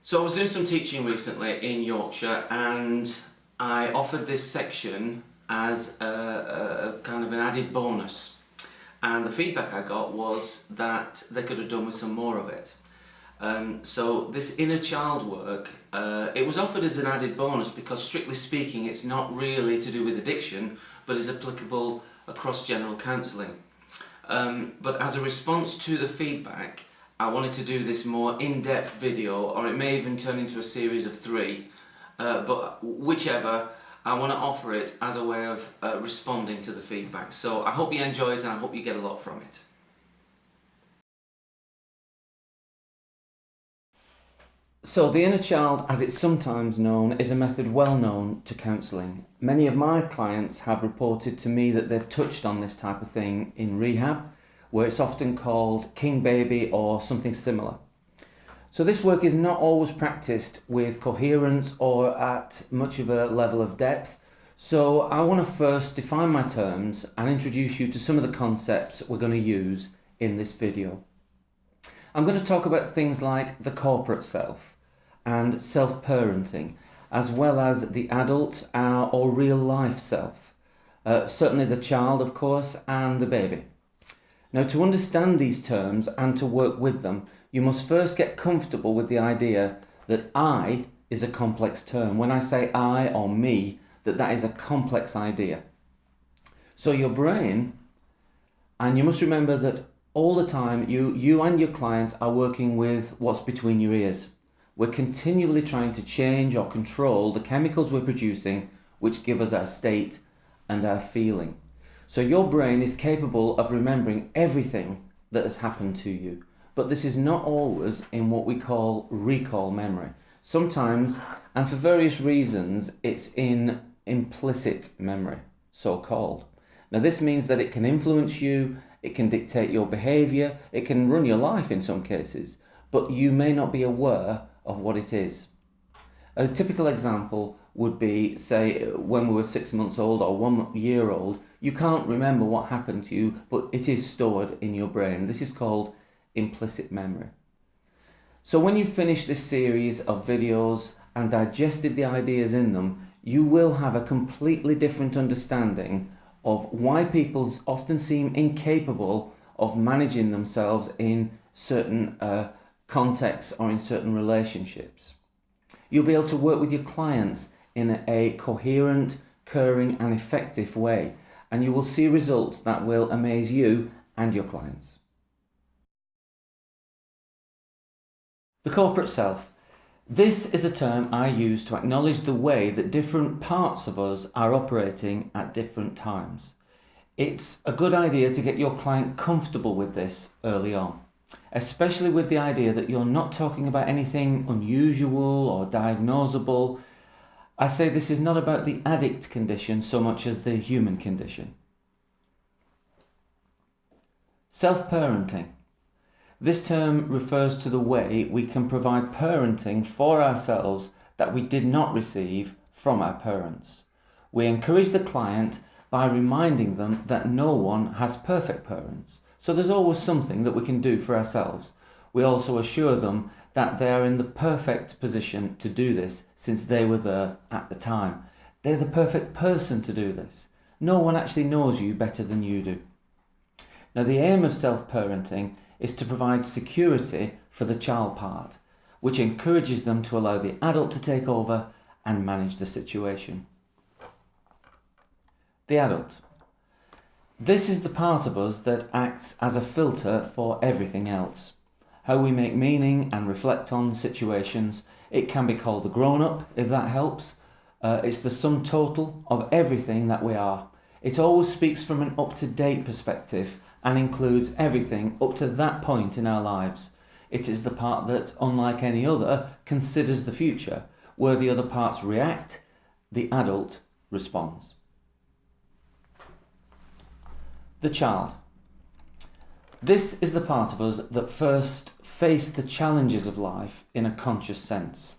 So I was doing some teaching recently in Yorkshire, and I offered this section as a kind of an added bonus, and the feedback I got was that they could have done with some more of it. So this inner child work, it was offered as an added bonus because strictly speaking it's not really to do with addiction, but is applicable across general counselling. But as a response to the feedback, I wanted to do this more in-depth video, or it may even turn into a series of 3, but whichever, I want to offer it as a way of responding to the feedback. So I hope you enjoy it and I hope you get a lot from it. So the inner child, as it's sometimes known, is a method well known to counselling. Many of my clients have reported to me that they've touched on this type of thing in rehab, where it's often called king baby or something similar. So this work is not always practiced with coherence or at much of a level of depth. So I want to first define my terms and introduce you to some of the concepts we're going to use in this video. I'm going to talk about things like the corporate self and self-parenting, as well as the adult or real life self. Certainly the child, of course, and the baby. Now, to understand these terms and to work with them, you must first get comfortable with the idea that I is a complex term. When I say I or me, that is a complex idea. So your brain, and you must remember that all the time you and your clients are working with what's between your ears. We're continually trying to change or control the chemicals we're producing, which give us our state and our feeling. So your brain is capable of remembering everything that has happened to you, but this is not always in what we call recall memory. Sometimes, and for various reasons, it's in implicit memory, so-called. Now this means that it can influence you, it can dictate your behaviour, it can run your life in some cases, but you may not be aware of what it is. A typical example would be, say, when we were 6 months old or 1 year old, you can't remember what happened to you, but it is stored in your brain. This is called implicit memory. So when you finish this series of videos and digested the ideas in them, you will have a completely different understanding of why people often seem incapable of managing themselves in certain contexts or in certain relationships. You'll be able to work with your clients in a coherent, caring and effective way, and you will see results that will amaze you and your clients. The corporate self. This is a term I use to acknowledge the way that different parts of us are operating at different times. It's a good idea to get your client comfortable with this early on, especially with the idea that you're not talking about anything unusual or diagnosable. I say this is not about the addict condition so much as the human condition. Self-parenting. This term refers to the way we can provide parenting for ourselves that we did not receive from our parents. We encourage the client by reminding them that no one has perfect parents, so there's always something that we can do for ourselves. We also assure them that they are in the perfect position to do this since they were there at the time. They're the perfect person to do this. No one actually knows you better than you do. Now, the aim of self-parenting is to provide security for the child part, which encourages them to allow the adult to take over and manage the situation. The adult. This is the part of us that acts as a filter for everything else. How we make meaning and reflect on situations. It can be called the grown-up, if that helps. It's the sum total of everything that we are. It always speaks from an up-to-date perspective and includes everything up to that point in our lives. It is the part that, unlike any other, considers the future. Where the other parts react, the adult responds. The child. This is the part of us that first faced the challenges of life in a conscious sense.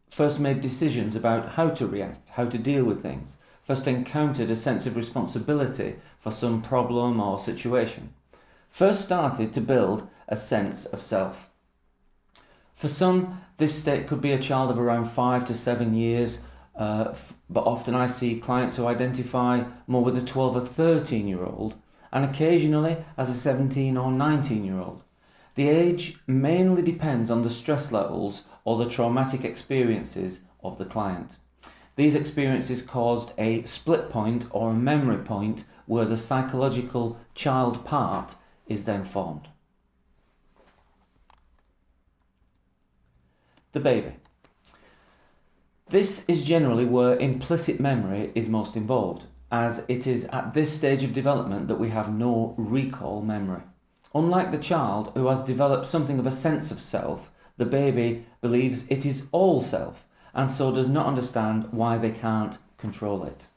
First made decisions about how to react, how to deal with things. First encountered a sense of responsibility for some problem or situation. First started to build a sense of self. For some, this state could be a child of around 5 to 7 years, but often I see clients who identify more with a 12 or 13-year-old, and occasionally as a 17 or 19-year-old. The age mainly depends on the stress levels or the traumatic experiences of the client. These experiences caused a split point or a memory point where the psychological child part is then formed. The baby. This is generally where implicit memory is most involved, as it is at this stage of development that we have no recall memory. Unlike the child who has developed something of a sense of self, the baby believes it is all self and so does not understand why they can't control it.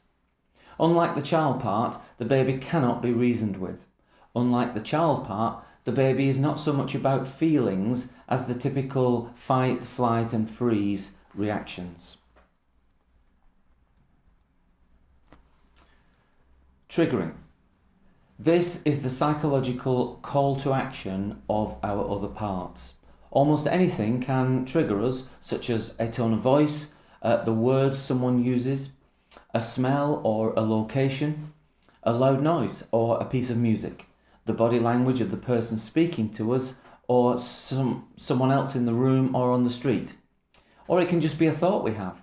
Unlike the child part, the baby cannot be reasoned with. Unlike the child part, the baby is not so much about feelings as the typical fight, flight and freeze reactions. Triggering. This is the psychological call to action of our other parts. Almost anything can trigger us, such as a tone of voice, the words someone uses, a smell or a location, a loud noise or a piece of music, the body language of the person speaking to us, or someone else in the room or on the street. Or it can just be a thought we have.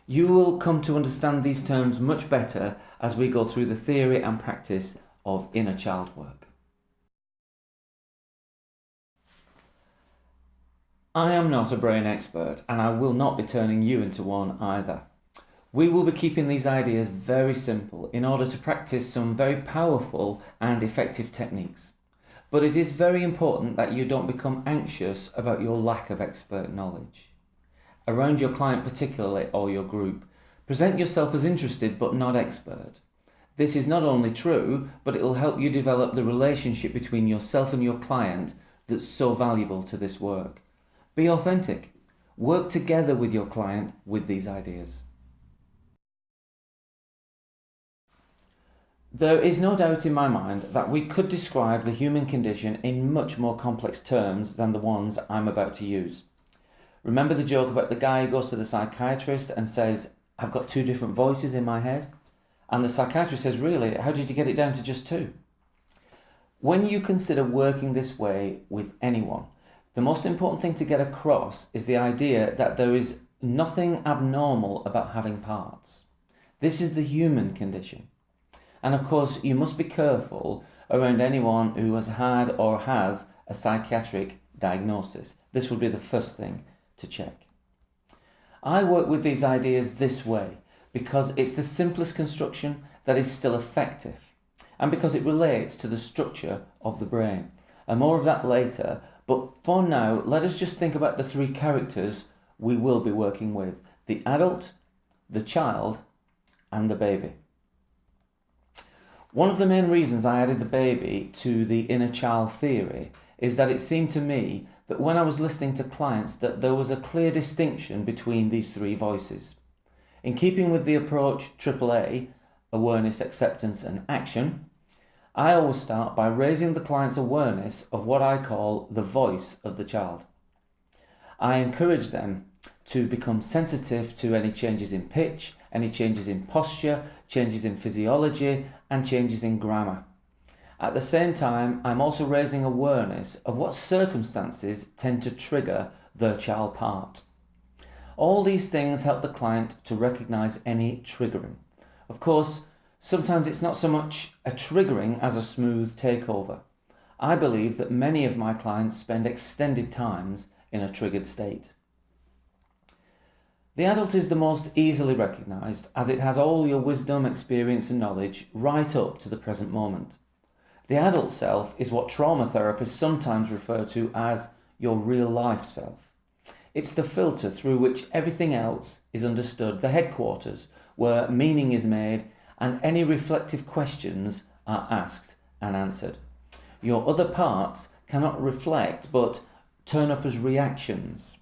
You will come to understand these terms much better as we go through the theory and practice of inner child work. I am not a brain expert, and I will not be turning you into one either. We will be keeping these ideas very simple in order to practice some very powerful and effective techniques. But it is very important that you don't become anxious about your lack of expert knowledge. Around your client particularly, or your group, present yourself as interested but not expert. This is not only true, but it will help you develop the relationship between yourself and your client that's so valuable to this work. Be authentic. Work together with your client with these ideas. There is no doubt in my mind that we could describe the human condition in much more complex terms than the ones I'm about to use. Remember the joke about the guy who goes to the psychiatrist and says, "I've got two different voices in my head"? And the psychiatrist says, "Really? How did you get it down to just two?" When you consider working this way with anyone, the most important thing to get across is the idea that there is nothing abnormal about having parts. This is the human condition. And of course, you must be careful around anyone who has had or has a psychiatric diagnosis. This would be the first thing to check. I work with these ideas this way because it's the simplest construction that is still effective, and because it relates to the structure of the brain. And more of that later, but for now, let us just think about the three characters we will be working with: the adult, the child, and the baby. One of the main reasons I added the baby to the inner child theory is that it seemed to me that when I was listening to clients that there was a clear distinction between these three voices. In keeping with the approach AAA, awareness, acceptance and action, I always start by raising the client's awareness of what I call the voice of the child. I encourage them to become sensitive to any changes in pitch, any changes in posture, changes in physiology, and changes in grammar. At the same time, I'm also raising awareness of what circumstances tend to trigger their child part. All these things help the client to recognize any triggering. Of course, sometimes it's not so much a triggering as a smooth takeover. I believe that many of my clients spend extended times in a triggered state. The adult is the most easily recognized as it has all your wisdom, experience and knowledge right up to the present moment. The adult self is what trauma therapists sometimes refer to as your real life self. It's the filter through which everything else is understood, the headquarters where meaning is made and any reflective questions are asked and answered. Your other parts cannot reflect but turn up as reactions.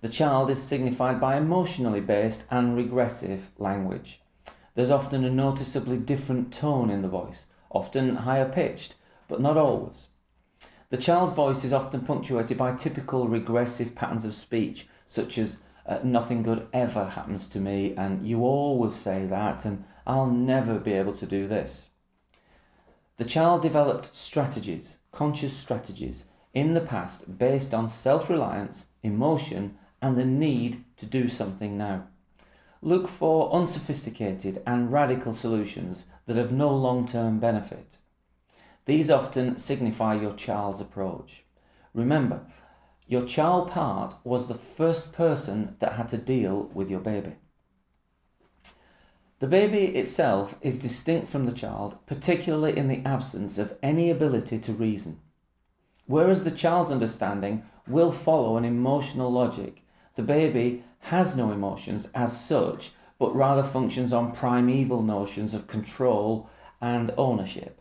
The child is signified by emotionally based and regressive language. There's often a noticeably different tone in the voice, often higher pitched, but not always. The child's voice is often punctuated by typical regressive patterns of speech, such as nothing good ever happens to me, and you always say that, and I'll never be able to do this. The child developed strategies, conscious strategies, in the past based on self-reliance, emotion, and the need to do something now. Look for unsophisticated and radical solutions that have no long-term benefit. These often signify your child's approach. Remember, your child part was the first person that had to deal with your baby. The baby itself is distinct from the child, particularly in the absence of any ability to reason. Whereas the child's understanding will follow an emotional logic, the baby has no emotions as such, but rather functions on primeval notions of control and ownership.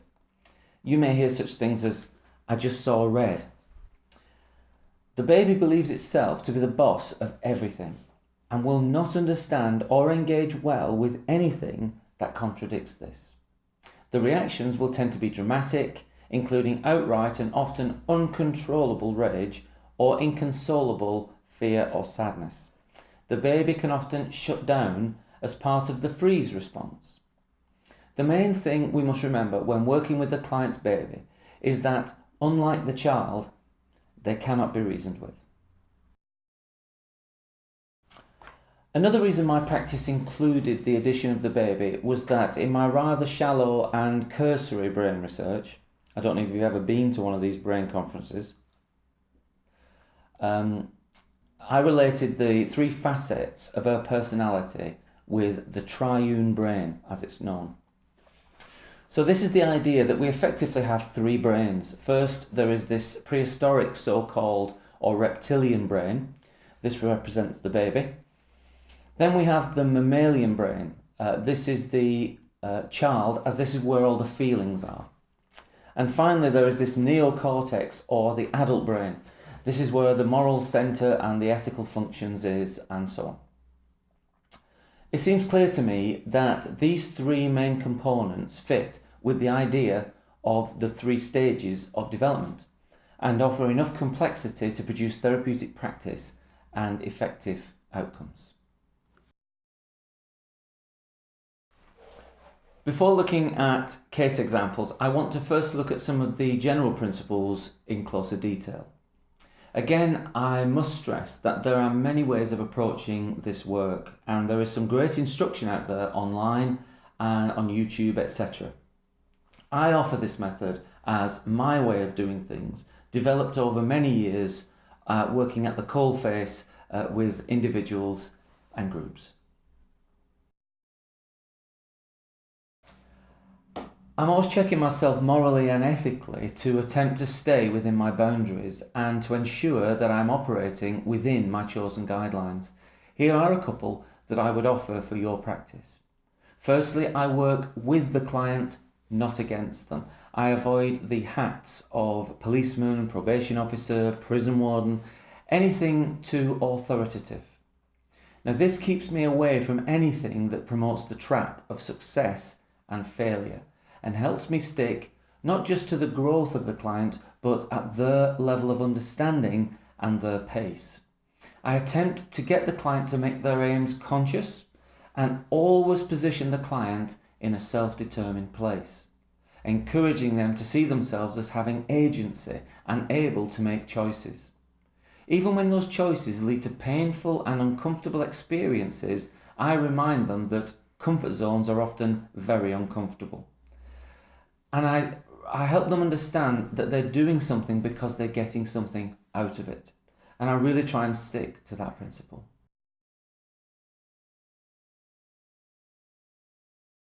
You may hear such things as, "I just saw red." The baby believes itself to be the boss of everything and will not understand or engage well with anything that contradicts this. The reactions will tend to be dramatic, including outright and often uncontrollable rage or inconsolable fear or sadness. The baby can often shut down as part of the freeze response. The main thing we must remember when working with the client's baby is that, unlike the child, they cannot be reasoned with. Another reason my practice included the addition of the baby was that in my rather shallow and cursory brain research, I don't know if you've ever been to one of these brain conferences, I related the three facets of her personality with the triune brain, as it's known. So this is the idea that we effectively have three brains. First, there is this prehistoric so-called or reptilian brain. This represents the baby. Then we have the mammalian brain. This is the child, as this is where all the feelings are. And finally, there is this neocortex, or the adult brain. This is where the moral centre and the ethical functions is, and so on. It seems clear to me that these three main components fit with the idea of the three stages of development and offer enough complexity to produce therapeutic practice and effective outcomes. Before looking at case examples, I want to first look at some of the general principles in closer detail. Again, I must stress that there are many ways of approaching this work, and there is some great instruction out there online and on YouTube, etc. I offer this method as my way of doing things, developed over many years working at the coalface with individuals and groups. I'm always checking myself morally and ethically to attempt to stay within my boundaries and to ensure that I'm operating within my chosen guidelines. Here are a couple that I would offer for your practice. Firstly, I work with the client, not against them. I avoid the hats of policeman, probation officer, prison warden, anything too authoritative. Now, this keeps me away from anything that promotes the trap of success and failure, and helps me stick not just to the growth of the client, but at their level of understanding and their pace. I attempt to get the client to make their aims conscious and always position the client in a self-determined place, encouraging them to see themselves as having agency and able to make choices. Even when those choices lead to painful and uncomfortable experiences, I remind them that comfort zones are often very uncomfortable. And I help them understand that they're doing something because they're getting something out of it. And I really try and stick to that principle.